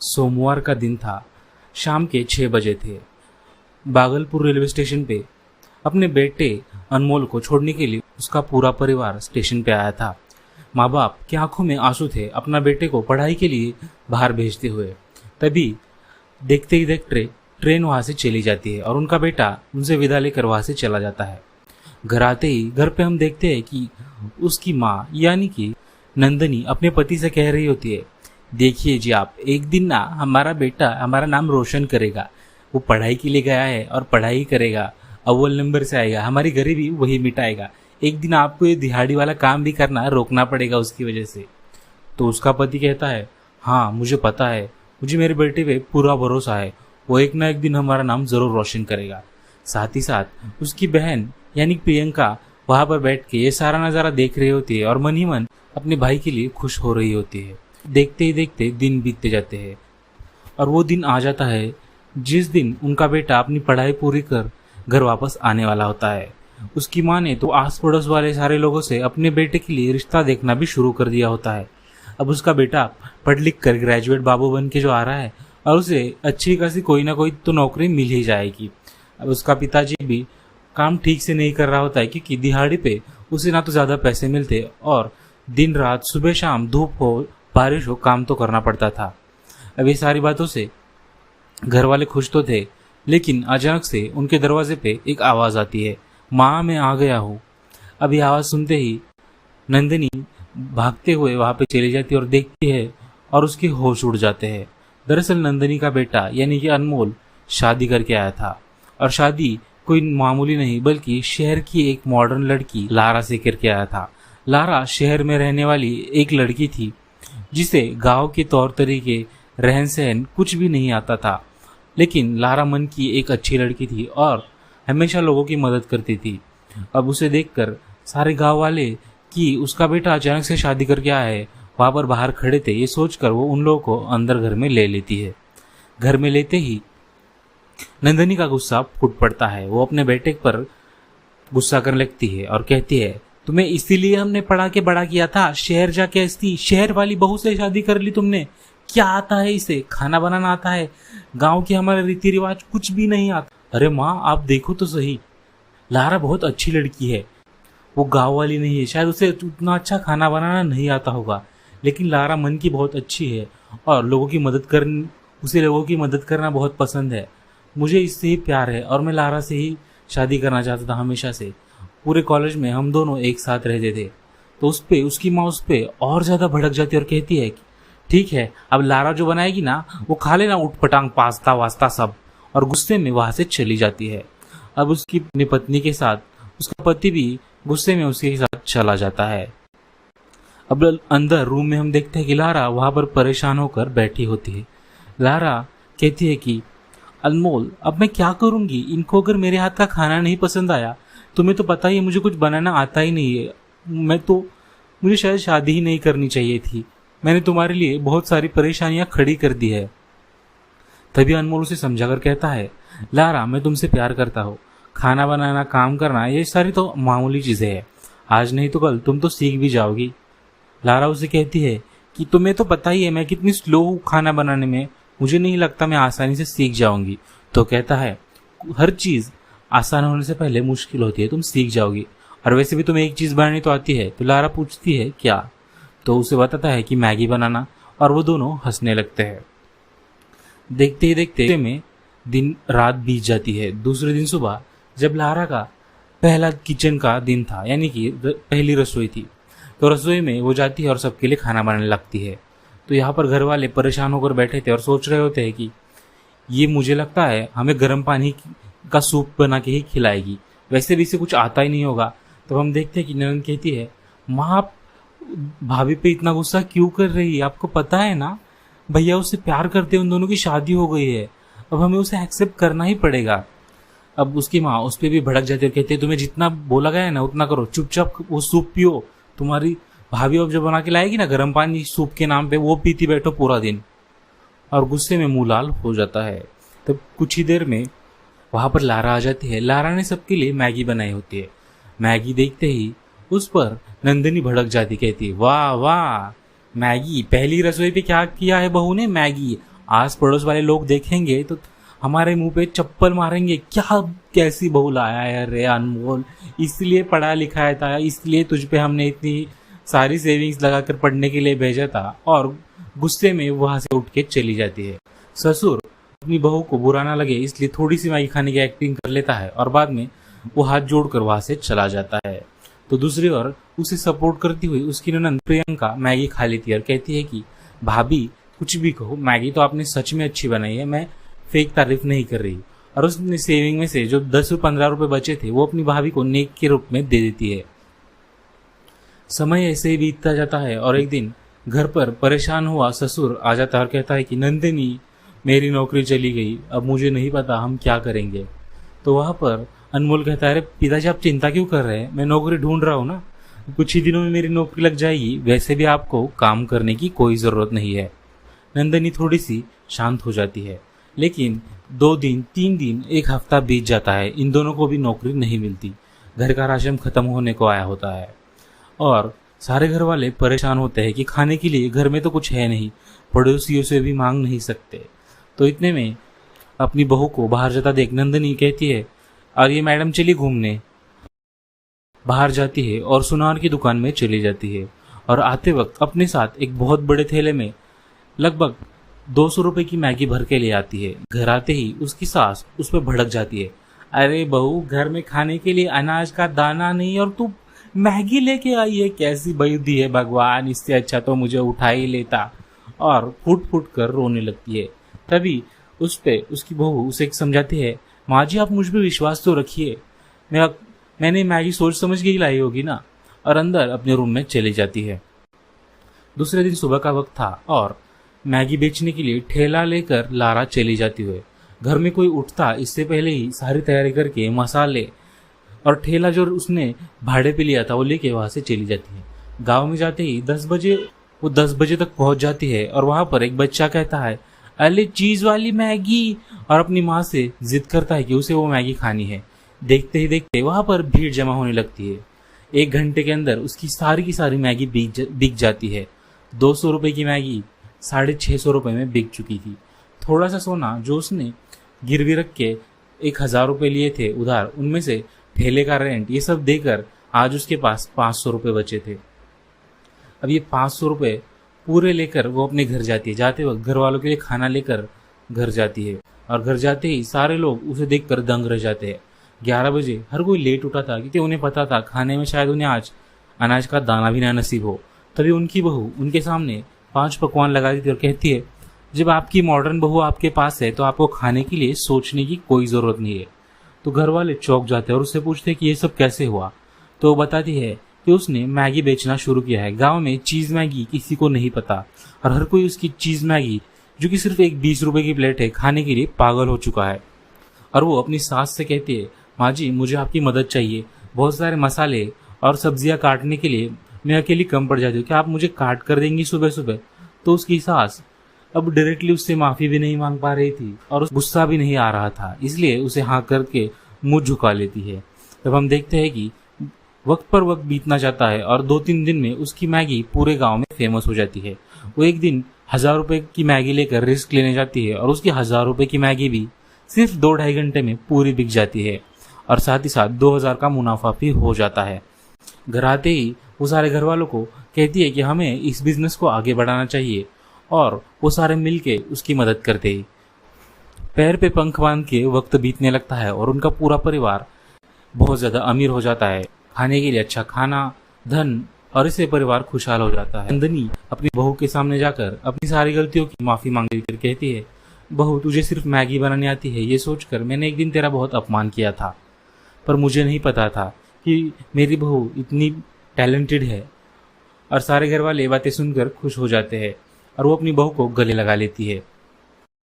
सोमवार का दिन था। शाम के 6 बजे थे। भागलपुर रेलवे स्टेशन पे अपने बेटे अनमोल को छोड़ने के लिए उसका पूरा परिवार स्टेशन पे आया था। माँ बाप की आंखों में आंसू थे अपना बेटे को पढ़ाई के लिए बाहर भेजते हुए। तभी देखते ही देखते ट्रेन वहां से चली जाती है और उनका बेटा उनसे विदा लेकर वहां से चला जाता है। घर आते ही घर पे हम देखते हैं कि उसकी माँ यानी कि नंदनी अपने पति से कह रही होती है, देखिए जी आप, एक दिन ना हमारा बेटा हमारा नाम रोशन करेगा। वो पढ़ाई के लिए गया है और पढ़ाई करेगा, अव्वल नंबर से आएगा, हमारी गरीबी वही मिटाएगा। एक दिन आपको ये दिहाड़ी वाला काम भी करना रोकना पड़ेगा उसकी वजह से। तो उसका पति कहता है, हाँ मुझे पता है, मुझे मेरे बेटे पे पूरा भरोसा है, वो एक ना एक दिन हमारा नाम जरूर रोशन करेगा। साथ ही साथ उसकी बहन यानी प्रियंका वहां पर बैठ के ये सारा नज़ारा देख रही होती है और मन ही मन अपने भाई के लिए खुश हो रही होती है। देखते ही देखते दिन बीतते जाते हैं और वो दिन आ जाता है जिस दिन उनका बेटा अपनी पढ़ाई पूरी कर घर वापस आने वाला होता है। उसकी माँ ने तो आस पड़ोस वाले सारे लोगों से अपने बेटे के लिए रिश्ता देखना भी शुरू कर दिया होता है। अब उसका बेटा पढ़ लिख कर ग्रेजुएट बाबू बन के जो आ रहा है और उसे अच्छी खासी कोई ना कोई तो नौकरी मिल ही जाएगी। अब उसका पिताजी भी काम ठीक से नहीं कर रहा होता है क्योंकि दिहाड़ी पे उसे ना तो ज़्यादा पैसे मिलते और दिन रात सुबह शाम धूप हो बारिश हो काम तो करना पड़ता था। अब ये सारी बातों से घर वाले खुश तो थे, लेकिन अचानक से उनके दरवाजे पे एक आवाज़ आती है, माँ मैं आ गया हूँ। अब ये आवाज़ सुनते ही नंदिनी भागते हुए वहाँ पे चली जाती है और देखती है और उसके होश उड़ जाते हैं। दरअसल नंदिनी का बेटा यानी कि अनमोल शादी करके आया था और शादी कोई मामूली नहीं बल्कि शहर की एक मॉडर्न लड़की लारा से करके आया था। लारा शहर में रहने वाली एक लड़की थी जिसे गांव के तौर तरीके रहन सहन कुछ भी नहीं आता था, लेकिन लारा मन की एक अच्छी लड़की थी और हमेशा लोगों की मदद करती थी। अब उसे देखकर सारे गांव वाले कि उसका बेटा अचानक से शादी करके आया है वहां पर बाहर खड़े थे, ये सोचकर वो उन लोगों को अंदर घर में ले लेती है। घर में लेते ही नंदनी का गुस्सा फूट पड़ता है। वो अपने बेटे पर गुस्सा करने लगती है और कहती है, तुम्हें इसीलिए हमने पढ़ा के बड़ा किया था, शहर जाके ऐसी शहर वाली बहू से शादी कर ली तुमने। क्या आता है इसे, खाना बनाना आता है, गांव के हमारे रीति रिवाज कुछ भी नहीं आता। अरे माँ आप देखो तो सही, लारा बहुत अच्छी लड़की है, वो गांव वाली नहीं है, शायद उसे उतना अच्छा खाना बनाना नहीं आता होगा, लेकिन लारा मन की बहुत अच्छी है और उसे लोगों की मदद करना बहुत पसंद है। मुझे इससे ही प्यार है और मैं लारा से ही शादी करना चाहता था हमेशा से। पूरे कॉलेज में हम दोनों एक साथ रहते थे। तो उसकी माँ उस पे और ज्यादा भड़क जाती है और कहती है कि ठीक है, अब लारा जो बनाएगी ना वो खा लेना उठपटांग पास्ता वास्ता सब, और गुस्से में वहां से चली जाती है। अब उसकी अपनी पत्नी के साथ उसका पति भी गुस्से में उसके साथ चला जाता है। अब अंदर रूम में हम देखते हैं कि लारा वहां पर परेशान होकर बैठी होती है। लारा कहती है कि अनमोल अब मैं क्या करूंगी, इनको अगर मेरे हाथ का खाना नहीं पसंद आया, तुम्हें तो पता ही है मुझे कुछ बनाना आता ही नहीं है, मुझे शायद शादी ही नहीं करनी चाहिए थी, मैंने तुम्हारे लिए बहुत सारी परेशानियां खड़ी कर दी है। तभी अनमोल उसे समझाकर कहता है, लारा मैं तुमसे प्यार करता हूँ, खाना बनाना काम करना ये सारी तो मामूली चीजें हैं, आज नहीं तो कल तुम तो सीख भी जाओगी। लारा उसे कहती है कि तुम्हें तो पता ही है मैं कितनी स्लो हूँ खाना बनाने में, मुझे नहीं लगता मैं आसानी से सीख जाऊंगी। तो कहता है हर चीज आसान होने से पहले मुश्किल होती है, तुम सीख जाओगी, और वैसे भी तुम्हें एक चीज बनानी तो आती है। तो लारा पूछती है क्या, तो उसे बताता है कि मैगी बनाना, और वो दोनों हंसने लगते हैं। देखते ही देखते में दिन रात बीत जाती है। दूसरे दिन सुबह जब लारा का पहला किचन का दिन था यानी कि पहली रसोई थी, तो रसोई में वो जाती है और सबके लिए खाना बनाने लगती है। तो यहाँ पर घर वाले परेशान होकर बैठे थे और सोच रहे होते हैं कि ये मुझे लगता है हमें गर्म पानी का सूप बना के ही खिलाएगी, वैसे भी इसे कुछ आता ही नहीं होगा। तो हम देखते हैं कि ननद कहती है, माँ आप भाभी पे इतना गुस्सा क्यों कर रही है, आपको पता है ना भैया उससे प्यार करते हैं, उन दोनों की शादी हो गई है, अब हमें उसे एक्सेप्ट करना ही पड़ेगा। अब उसकी माँ उस पर भी भड़क जाती है और कहती है, तुम्हें जितना बोला गया है ना उतना करो, चुपचाप वो सूप पियो, तुम्हारी भाभी अब जो बना के लाएगी ना गर्म पानी सूप के नाम पे, वो पीती बैठो पूरा दिन। और गुस्से में मुंह लाल हो जाता है। तब कुछ ही देर में वहां पर लारा आ जाती है। लारा ने सबके लिए मैगी बनाई होती है। मैगी देखते ही उस पर नंदिनी भड़क जाती, कहती वाह वाह मैगी, पहली रसोई पे क्या किया है बहू ने, मैगी, आस पड़ोस वाले लोग देखेंगे तो हमारे मुंह पे चप्पल मारेंगे, क्या कैसी बहू लाया है रे अनमोल, इसलिए पढ़ा लिखाया था, इसलिए तुझ पे हमने इतनी सारी सेविंग्स लगाकर पढ़ने के लिए भेजा था। और गुस्से में वहां से उठ के चली जाती है। ससुर अपनी बहू को बुरा ना लगे इसलिए थोड़ी सी मैगी खाने की एक्टिंग कर लेता है और बाद में वो हाथ जोड़कर वहां से चला जाता है। तो दूसरी ओर उसे सपोर्ट करती हुई उसकी ननद प्रियंका मैगी खा लेती है और कहती है कि भाभी कुछ भी कहो, मैगी तो आपने सच में अच्छी बनाई है, मैं फेक तारीफ नहीं कर रही। और उसने सेविंग में से जो 10-15 रुपए बचे थे वो अपनी भाभी को नेक के रूप में दे देती है। समय ऐसे ही बीतता जाता है और एक दिन घर पर परेशान हुआ ससुर आ जाता है और कहता है कि नंदिनी मेरी नौकरी चली गई, अब मुझे नहीं पता हम क्या करेंगे। तो वहां पर अनमोल कहता है अरे पिताजी आप चिंता क्यों कर रहे हैं, मैं नौकरी ढूंढ रहा हूँ ना, कुछ ही दिनों में मेरी नौकरी लग जाएगी, वैसे भी आपको काम करने की कोई जरूरत नहीं है। नंदिनी थोड़ी सी शांत हो जाती है, लेकिन 2 दिन 3 दिन 1 हफ्ता बीत जाता है, इन दोनों को भी नौकरी नहीं मिलती। घर का राशन खत्म होने को आया होता है और सारे घर वाले परेशान होते हैं कि खाने के लिए घर में तो कुछ है नहीं, पड़ोसियों से भी मांग नहीं सकते। तो इतने में अपनी बहू को बाहर जाता देख नंदिनी कहती है और ये मैडम चली घूमने। बाहर जाती है और सुनार की दुकान में चली जाती है और आते वक्त अपने साथ एक बहुत बड़े थैले में लगभग 200 रुपए की मैगी भर के ले आती है। घर आते ही उसकी सास उस पर भड़क जाती है, अरे बहू घर में खाने के लिए अनाज का दाना नहीं और तू मैगी लेके आई है, कैसी बुद्धि है भगवान, इससे अच्छा तो मुझे उठा ही लेता। और फुट फुट कर रोने लगती है। तभी उस पे उसकी बहू उसे समझाती है, माँ जी आप मुझ पर विश्वास तो रखिए, मैंने मैगी सोच समझ के ही लाई होगी ना। और अंदर अपने रूम में चली जाती है। दूसरे दिन सुबह का वक्त था और मैगी बेचने के लिए ठेला लेकर लारा चली जाती हुई। घर में कोई उठता इससे पहले ही सारी तैयारी करके मसाले और ठेला जो उसने भाड़े पे लिया था वो लेके वहां से चली जाती है। गांव में जाते ही 10 बजे तक पहुंच जाती है और वहां पर एक बच्चा कहता है अरे चीज वाली मैगी, और अपनी माँ से जिद करता है कि उसे वो मैगी खानी है। देखते ही देखते वहां पर भीड़ जमा होने लगती है। 1 घंटे के अंदर उसकी सारी की सारी मैगी बिक जाती है। 200 रुपए की मैगी 650 रुपए में बिक चुकी थी। थोड़ा सा सोना जो उसने गिरवी रख के 1000 रुपए लिए थे उधार, उनमें से ठेले का रेंट ये सब देकर आज उसके पास 500 रुपए बचे थे। अब ये 500 रुपए पूरे लेकर वो अपने घर जाती है। जाते वक्त घर वालों के लिए खाना लेकर घर जाती है और घर जाते ही सारे लोग उसे देखकर दंग रह जाते हैं। 11 बजे हर कोई लेट उठा था क्योंकि उन्हें पता था खाने में शायद उन्हें आज अनाज का दाना भी ना नसीब हो। तभी उनकी बहू उनके सामने 5 पकवान लगा देती है और कहती है जब आपकी मॉडर्न बहू आपके पास है तो आपको खाने के लिए सोचने की कोई जरूरत नहीं है। तो घर वाले चौंक जाते हैं और उससे पूछते हैं कि ये सब कैसे हुआ। तो वो बताती है कि उसने मैगी बेचना शुरू किया है। गांव में चीज मैगी किसी को नहीं पता और हर कोई उसकी चीज मैगी जो कि सिर्फ एक 20 रुपए की प्लेट है खाने के लिए पागल हो चुका है। और वो अपनी सास से कहती है माँ जी मुझे आपकी मदद चाहिए, बहुत सारे मसाले और सब्जियां काटने के लिए मैं अकेली कम पड़ जाती हूँ, क्या आप मुझे काट कर देंगी सुबह सुबह। तो उसकी सास अब डायरेक्टली उससे माफी भी नहीं मांग पा रही थी और गुस्सा भी नहीं आ रहा था, इसलिए उसे हाँ करके मुंह झुका लेती है। तब हम देखते हैं कि वक्त पर वक्त बीतना जाता है और 2-3 दिन में उसकी मैगी पूरे गांव में फेमस हो जाती है। वो एक दिन 1000 रुपए की मैगी लेकर रिस्क लेने जाती है और उसकी 1000 रुपए की मैगी भी सिर्फ 2-2.5 घंटे में पूरी बिक जाती है और साथ ही साथ 2000 का मुनाफा भी हो जाता है। घर आते ही वो सारे घर वालों को कहती है कि हमें इस बिजनेस को आगे बढ़ाना चाहिए और वो सारे मिलके उसकी मदद करते ही पैर पे पंख बांध के वक्त बीतने लगता है और उनका पूरा परिवार बहुत ज्यादा अमीर हो जाता है। खाने के लिए अच्छा खाना, धन और इससे परिवार खुशहाल हो जाता है। नंदिनी अपनी बहू के सामने जाकर अपनी सारी गलतियों की माफी मांग कर कहती है बहू तुझे सिर्फ मैगी बनानी आती है, ये सोचकर मैंने एक दिन तेरा बहुत अपमान किया था, पर मुझे नहीं पता था कि मेरी बहू इतनी टैलेंटेड है। और सारे घर वाले बातें सुनकर खुश हो जाते हैं और वो अपनी बहू को गले लगा लेती है।